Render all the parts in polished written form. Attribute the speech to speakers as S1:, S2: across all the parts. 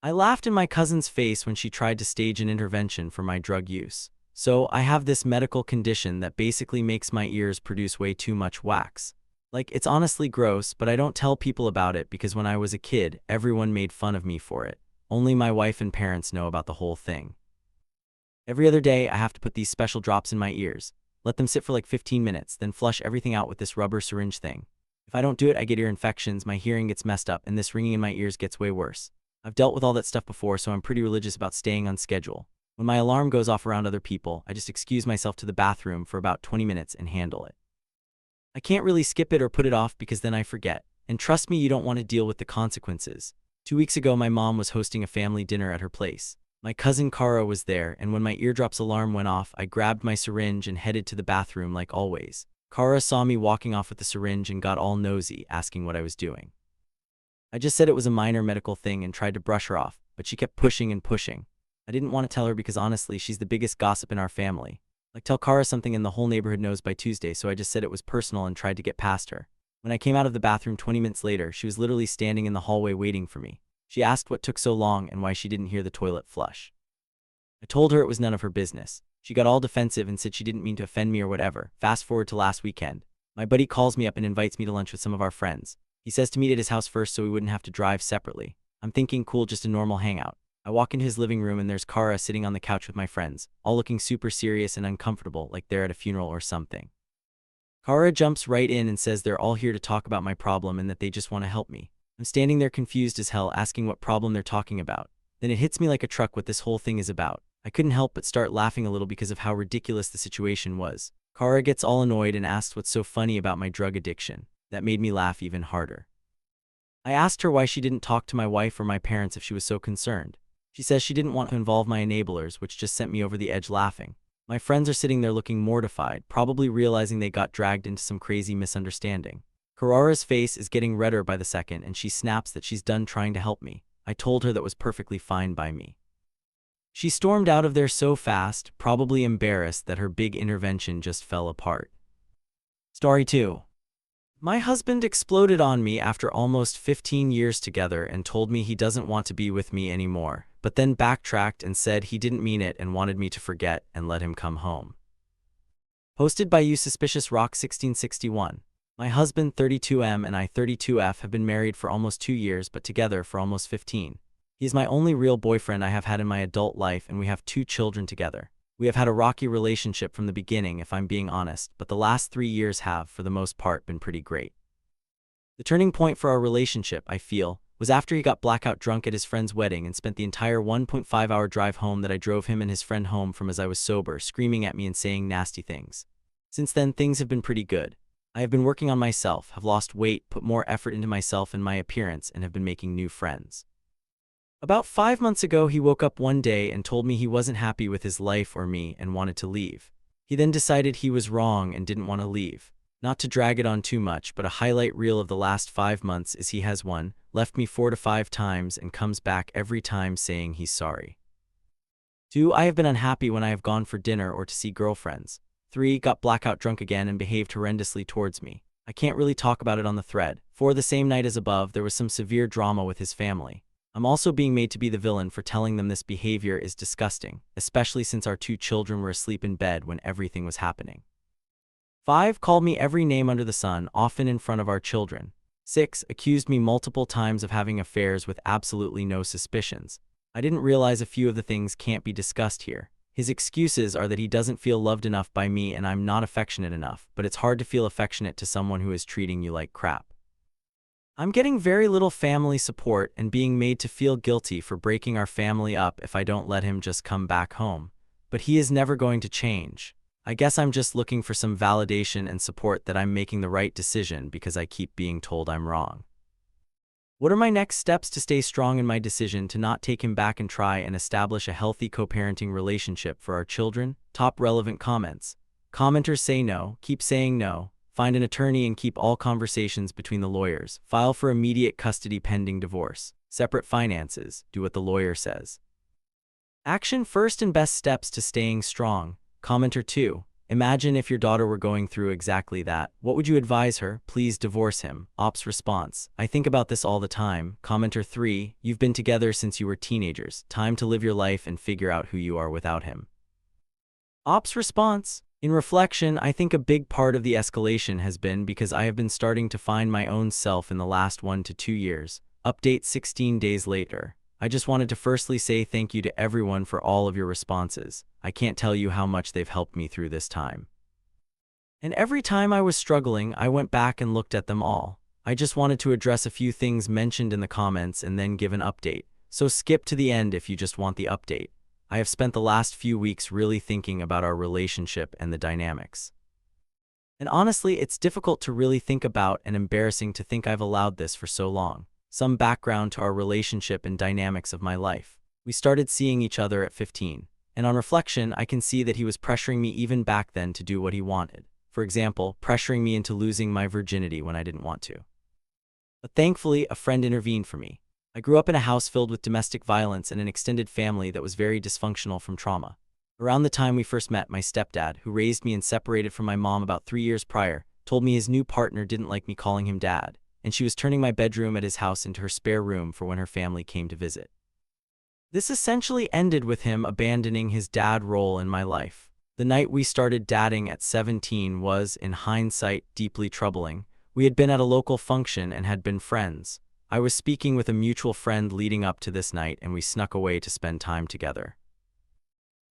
S1: I laughed in my cousin's face when she tried to stage an intervention for my drug use. So, I have this medical condition that basically makes my ears produce way too much wax. Like, it's honestly gross, but I don't tell people about it because when I was a kid, everyone made fun of me for it. Only my wife and parents know about the whole thing. Every other day, I have to put these special drops in my ears, let them sit for like 15 minutes, then flush everything out with this rubber syringe thing. If I don't do it, I get ear infections, my hearing gets messed up, and this ringing in my ears gets way worse. I've dealt with all that stuff before, so I'm pretty religious about staying on schedule. When my alarm goes off around other people, I just excuse myself to the bathroom for about 20 minutes and handle it. I can't really skip it or put it off because then I forget. And trust me, you don't want to deal with the consequences. 2 weeks ago, my mom was hosting a family dinner at her place. My cousin Kara was there, and when my eardrops alarm went off, I grabbed my syringe and headed to the bathroom like always. Kara saw me walking off with the syringe and got all nosy, asking what I was doing. I just said it was a minor medical thing and tried to brush her off, but she kept pushing and pushing. I didn't want to tell her because honestly, she's the biggest gossip in our family. Like, tell Kara something and the whole neighborhood knows by Tuesday, so I just said it was personal and tried to get past her. When I came out of the bathroom 20 minutes later, she was literally standing in the hallway waiting for me. She asked what took so long and why she didn't hear the toilet flush. I told her it was none of her business. She got all defensive and said she didn't mean to offend me or whatever. Fast forward to last weekend. My buddy calls me up and invites me to lunch with some of our friends. He says to meet at his house first so we wouldn't have to drive separately. I'm thinking cool, just a normal hangout. I walk into his living room and there's Kara sitting on the couch with my friends, all looking super serious and uncomfortable, like they're at a funeral or something. Kara jumps right in and says they're all here to talk about my problem and that they just want to help me. I'm standing there confused as hell, asking what problem they're talking about. Then it hits me like a truck what this whole thing is about. I couldn't help but start laughing a little because of how ridiculous the situation was. Kara gets all annoyed and asks what's so funny about my drug addiction. That made me laugh even harder. I asked her why she didn't talk to my wife or my parents if she was so concerned. She says she didn't want to involve my enablers, which just sent me over the edge laughing. My friends are sitting there looking mortified, probably realizing they got dragged into some crazy misunderstanding. Kara's face is getting redder by the second and she snaps that she's done trying to help me. I told her that was perfectly fine by me. She stormed out of there so fast, probably embarrassed that her big intervention just fell apart. Story 2. My husband exploded on me after almost 15 years together and told me he doesn't want to be with me anymore, but then backtracked and said he didn't mean it and wanted me to forget and let him come home. Posted by You Suspicious Rock 1661. My husband 32M and I 32F have been married for almost 2 years but together for almost 15. He is my only real boyfriend I have had in my adult life and we have 2 children together. We have had a rocky relationship from the beginning if I'm being honest, but the last 3 years have, for the most part, been pretty great. The turning point for our relationship, I feel, was after he got blackout drunk at his friend's wedding and spent the entire 1.5-hour drive home that I drove him and his friend home from as I was sober, screaming at me and saying nasty things. Since then, things have been pretty good. I have been working on myself, have lost weight, put more effort into myself and my appearance, and have been making new friends. About 5 months ago, he woke up one day and told me he wasn't happy with his life or me and wanted to leave. He then decided he was wrong and didn't want to leave. Not to drag it on too much, but a highlight reel of the last 5 months is he has 1, left me 4 to 5 times and comes back every time saying he's sorry. 2, I have been unhappy when I have gone for dinner or to see girlfriends. 3, got blackout drunk again and behaved horrendously towards me. I can't really talk about it on the thread. 4, the same night as above, there was some severe drama with his family. I'm also being made to be the villain for telling them this behavior is disgusting, especially since our 2 children were asleep in bed when everything was happening. 5, called me every name under the sun, often in front of our children. 6, accused me multiple times of having affairs with absolutely no suspicions. I didn't realize a few of the things can't be discussed here. His excuses are that he doesn't feel loved enough by me and I'm not affectionate enough, but it's hard to feel affectionate to someone who is treating you like crap. I'm getting very little family support and being made to feel guilty for breaking our family up if I don't let him just come back home. But he is never going to change. I guess I'm just looking for some validation and support that I'm making the right decision because I keep being told I'm wrong. What are my next steps to stay strong in my decision to not take him back and try and establish a healthy co-parenting relationship for our children? Top relevant comments. Commenters say no, keep saying no. Find an attorney and keep all conversations between the lawyers. File for immediate custody pending divorce. Separate finances. Do what the lawyer says. Action first and best steps to staying strong. Commenter 2. Imagine if your daughter were going through exactly that. What would you advise her? Please divorce him. Ops response. I think about this all the time. Commenter 3. You've been together since you were teenagers. Time to live your life and figure out who you are without him. Ops response. In reflection, I think a big part of the escalation has been because I have been starting to find my own self in the last 1 to 2 years. Update 16 days later. I just wanted to firstly say thank you to everyone for all of your responses. I can't tell you how much they've helped me through this time. And every time I was struggling, I went back and looked at them all. I just wanted to address a few things mentioned in the comments and then give an update. So skip to the end if you just want the update. I have spent the last few weeks really thinking about our relationship and the dynamics. And honestly, it's difficult to really think about and embarrassing to think I've allowed this for so long. Some background to our relationship and dynamics of my life. We started seeing each other at 15. And on reflection, I can see that he was pressuring me even back then to do what he wanted. For example, pressuring me into losing my virginity when I didn't want to. But thankfully, a friend intervened for me. I grew up in a house filled with domestic violence and an extended family that was very dysfunctional from trauma. Around the time we first met, my stepdad, who raised me and separated from my mom about 3 years prior, told me his new partner didn't like me calling him dad, and she was turning my bedroom at his house into her spare room for when her family came to visit. This essentially ended with him abandoning his dad role in my life. The night we started dating at 17 was, in hindsight, deeply troubling. We had been at a local function and had been friends. I was speaking with a mutual friend leading up to this night, and we snuck away to spend time together.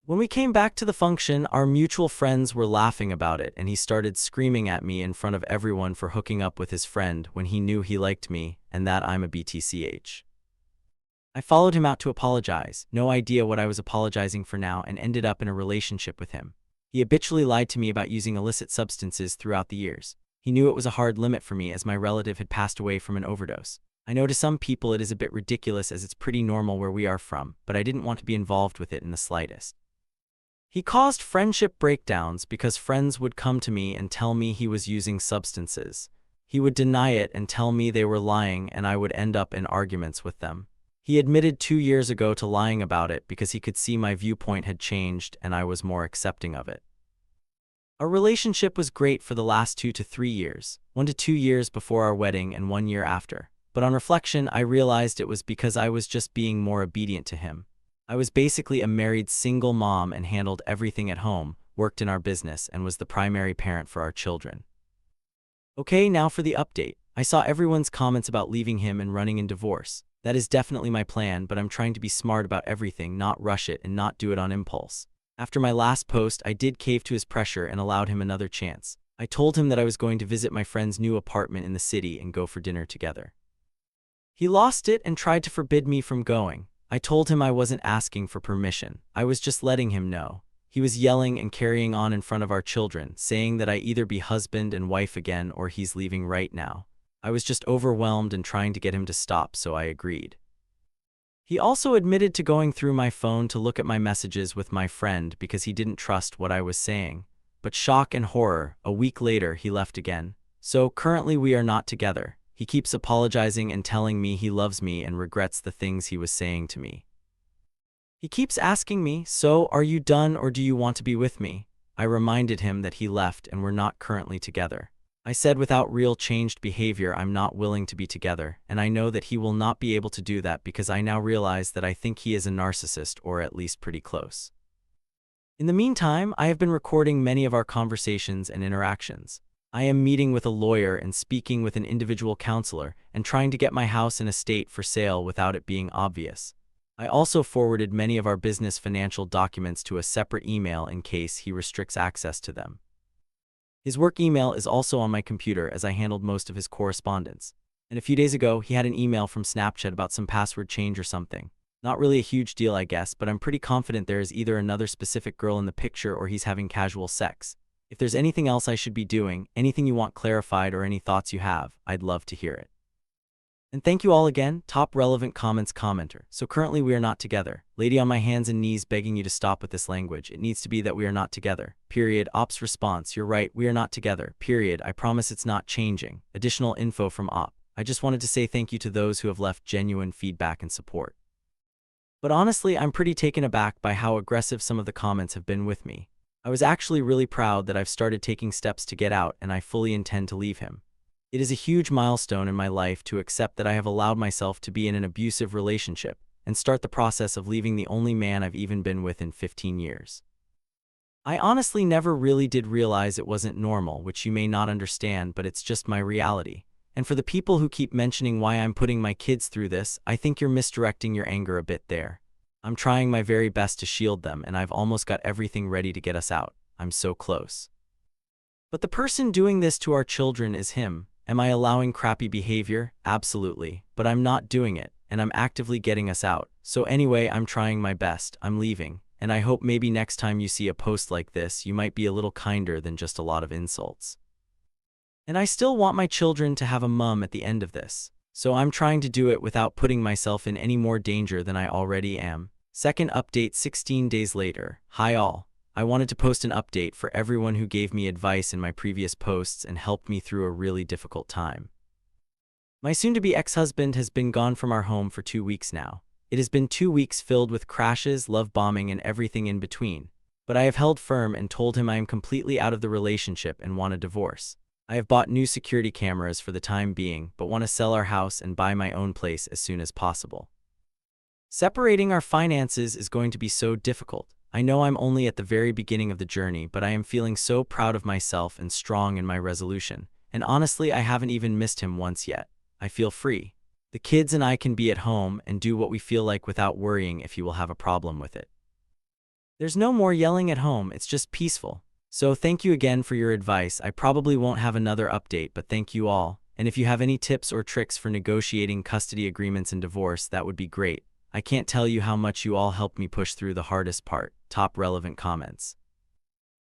S1: When we came back to the function, our mutual friends were laughing about it, and he started screaming at me in front of everyone for hooking up with his friend when he knew he liked me and that I'm a BTCH. I followed him out to apologize, no idea what I was apologizing for now, and ended up in a relationship with him. He habitually lied to me about using illicit substances throughout the years. He knew it was a hard limit for me as my relative had passed away from an overdose. I know to some people it is a bit ridiculous as it's pretty normal where we are from, but I didn't want to be involved with it in the slightest. He caused friendship breakdowns because friends would come to me and tell me he was using substances. He would deny it and tell me they were lying, and I would end up in arguments with them. He admitted 2 years ago to lying about it because he could see my viewpoint had changed and I was more accepting of it. Our relationship was great for the last 2 to 3 years, 1 to 2 years before our wedding and 1 year after. But on reflection, I realized it was because I was just being more obedient to him. I was basically a married single mom and handled everything at home, worked in our business, and was the primary parent for our children. Okay, now for the update. I saw everyone's comments about leaving him and running in divorce. That is definitely my plan, but I'm trying to be smart about everything, not rush it and not do it on impulse. After my last post, I did cave to his pressure and allowed him another chance. I told him that I was going to visit my friend's new apartment in the city and go for dinner together. He lost it and tried to forbid me from going. I told him I wasn't asking for permission. I was just letting him know. He was yelling and carrying on in front of our children, saying that I either be husband and wife again or he's leaving right now. I was just overwhelmed and trying to get him to stop, so I agreed. He also admitted to going through my phone to look at my messages with my friend because he didn't trust what I was saying. But shock and horror, a week later he left again. So currently we are not together. He keeps apologizing and telling me he loves me and regrets the things he was saying to me. He keeps asking me, so are you done or do you want to be with me? I reminded him that he left and we're not currently together. I said without real changed behavior I'm not willing to be together, and I know that he will not be able to do that because I now realize that I think he is a narcissist or at least pretty close. In the meantime, I have been recording many of our conversations and interactions. I am meeting with a lawyer and speaking with an individual counselor and trying to get my house and estate for sale without it being obvious. I also forwarded many of our business financial documents to a separate email in case he restricts access to them. His work email is also on my computer as I handled most of his correspondence. And a few days ago, he had an email from Snapchat about some password change or something. Not really a huge deal, I guess, but I'm pretty confident there is either another specific girl in the picture or he's having casual sex. If there's anything else I should be doing, anything you want clarified or any thoughts you have, I'd love to hear it. And thank you all again, top relevant comments commenter. So currently we are not together. Lady on my hands and knees begging you to stop with this language. It needs to be that we are not together. Period. Ops response. You're right, we are not together. Period. I promise it's not changing. Additional info from Op. I just wanted to say thank you to those who have left genuine feedback and support. But honestly, I'm pretty taken aback by how aggressive some of the comments have been with me. I was actually really proud that I've started taking steps to get out, and I fully intend to leave him. It is a huge milestone in my life to accept that I have allowed myself to be in an abusive relationship and start the process of leaving the only man I've even been with in 15 years. I honestly never really did realize it wasn't normal, which you may not understand, but it's just my reality. And for the people who keep mentioning why I'm putting my kids through this, I think you're misdirecting your anger a bit there. I'm trying my very best to shield them, and I've almost got everything ready to get us out. I'm so close. But the person doing this to our children is him. Am I allowing crappy behavior? Absolutely. But I'm not doing it, and I'm actively getting us out. So anyway, I'm trying my best. I'm leaving. And I hope maybe next time you see a post like this, you might be a little kinder than just a lot of insults. And I still want my children to have a mom at the end of this. So I'm trying to do it without putting myself in any more danger than I already am. Second update 16 days later. Hi all. I wanted to post an update for everyone who gave me advice in my previous posts and helped me through a really difficult time. My soon-to-be ex-husband has been gone from our home for 2 weeks now. It has been 2 weeks filled with crashes, love bombing, and everything in between. But I have held firm and told him I am completely out of the relationship and want a divorce. I have bought new security cameras for the time being, but want to sell our house and buy my own place as soon as possible. Separating our finances is going to be so difficult. I know I'm only at the very beginning of the journey, but I am feeling so proud of myself and strong in my resolution. And honestly, I haven't even missed him once yet. I feel free. The kids and I can be at home and do what we feel like without worrying if he will have a problem with it. There's no more yelling at home, it's just peaceful. So thank you again for your advice. I probably won't have another update, but thank you all. And if you have any tips or tricks for negotiating custody agreements and divorce, that would be great. I can't tell you how much you all helped me push through the hardest part. Top relevant comments.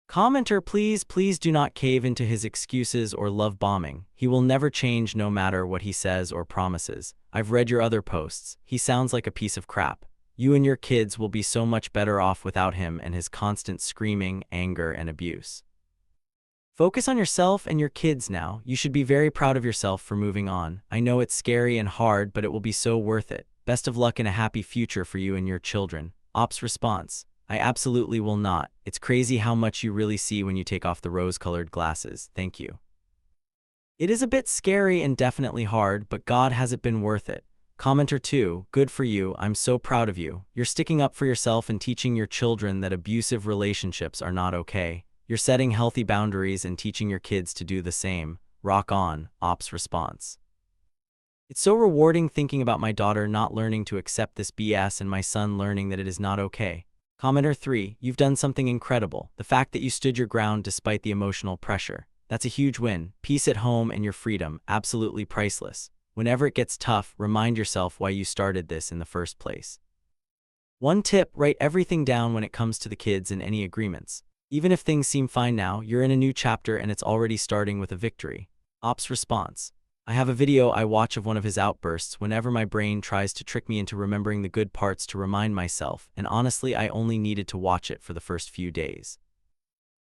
S1: Commenter, please do not cave into his excuses or love bombing. He will never change no matter what he says or promises. I've read your other posts. He sounds like a piece of crap. You and your kids will be so much better off without him and his constant screaming, anger, and abuse. Focus on yourself and your kids now. You should be very proud of yourself for moving on. I know it's scary and hard, but it will be so worth it. Best of luck and a happy future for you and your children. Ops response. I absolutely will not. It's crazy how much you really see when you take off the rose-colored glasses. Thank you. It is a bit scary and definitely hard, but God, has it been worth it. Commenter 2, good for you. I'm so proud of you. You're sticking up for yourself and teaching your children that abusive relationships are not okay. You're setting healthy boundaries and teaching your kids to do the same. Rock on. Ops response. It's so rewarding thinking about my daughter not learning to accept this BS and my son learning that it is not okay. Commenter 3, you've done something incredible. The fact that you stood your ground despite the emotional pressure. That's a huge win. Peace at home and your freedom, absolutely priceless. Whenever it gets tough, remind yourself why you started this in the first place. One tip, write everything down when it comes to the kids and any agreements. Even if things seem fine now, you're in a new chapter and it's already starting with a victory. Ops response. I have a video I watch of one of his outbursts whenever my brain tries to trick me into remembering the good parts to remind myself, and honestly I only needed to watch it for the first few days.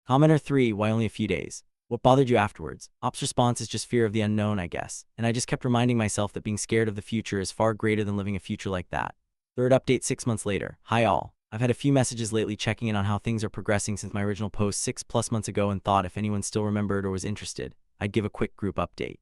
S1: Commenter 3, why only a few days? What bothered you afterwards? Ops response is just fear of the unknown, I guess, and I just kept reminding myself that being scared of the future is far greater than living a future like that. Third update 6 months later. Hi all. I've had a few messages lately checking in on how things are progressing since my original post 6+ months ago and thought if anyone still remembered or was interested, I'd give a quick group update.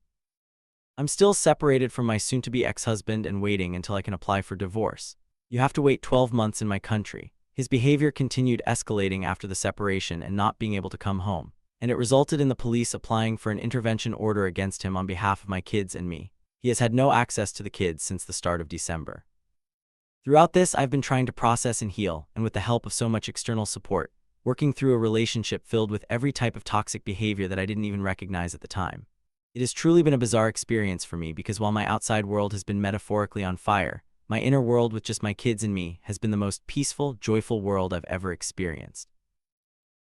S1: I'm still separated from my soon-to-be ex-husband and waiting until I can apply for divorce. You have to wait 12 months in my country. His behavior continued escalating after the separation and not being able to come home, and it resulted in the police applying for an intervention order against him on behalf of my kids and me. He has had no access to the kids since the start of December. Throughout this, I've been trying to process and heal, and with the help of so much external support, working through a relationship filled with every type of toxic behavior that I didn't even recognize at the time. It has truly been a bizarre experience for me because while my outside world has been metaphorically on fire, my inner world with just my kids and me has been the most peaceful, joyful world I've ever experienced.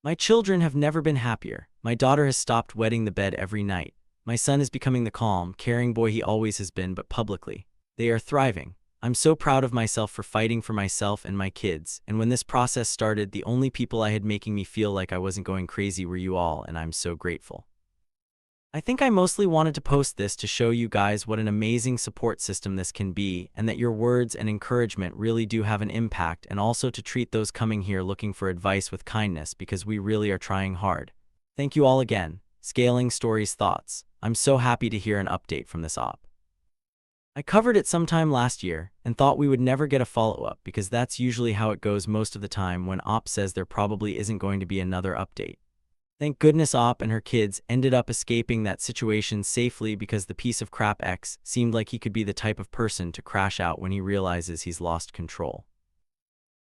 S1: My children have never been happier. My daughter has stopped wetting the bed every night. My son is becoming the calm, caring boy he always has been, but publicly. They are thriving. I'm so proud of myself for fighting for myself and my kids, and when this process started, the only people I had making me feel like I wasn't going crazy were you all, and I'm so grateful. I think I mostly wanted to post this to show you guys what an amazing support system this can be, and that your words and encouragement really do have an impact, and also to treat those coming here looking for advice with kindness, because we really are trying hard. Thank you all again. Scaling Stories Thoughts. I'm so happy to hear an update from this op. I covered it sometime last year and thought we would never get a follow-up, because that's usually how it goes most of the time when op says there probably isn't going to be another update. Thank goodness op and her kids ended up escaping that situation safely, because the piece of crap X seemed like he could be the type of person to crash out when he realizes he's lost control.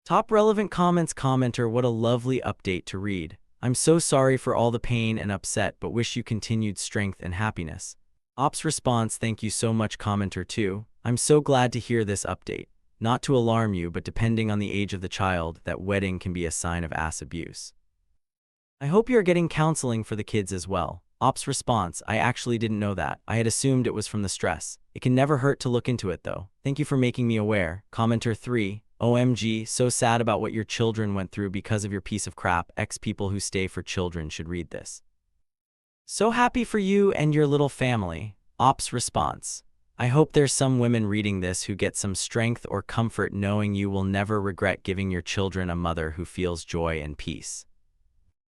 S1: Top relevant comments. Commenter: what a lovely update to read. I'm so sorry for all the pain and upset, but wish you continued strength and happiness. Op's response: thank you so much. Commenter 2: I'm so glad to hear this update. Not to alarm you, but depending on the age of the child, that wedding can be a sign of ass abuse. I hope you're getting counseling for the kids as well. Op's response: I actually didn't know that. I had assumed it was from the stress. It can never hurt to look into it though. Thank you for making me aware. Commenter 3: OMG, so sad about what your children went through because of your piece of crap. X people who stay for children should read this. So happy for you and your little family. Op's response: I hope there's some women reading this who get some strength or comfort knowing you will never regret giving your children a mother who feels joy and peace.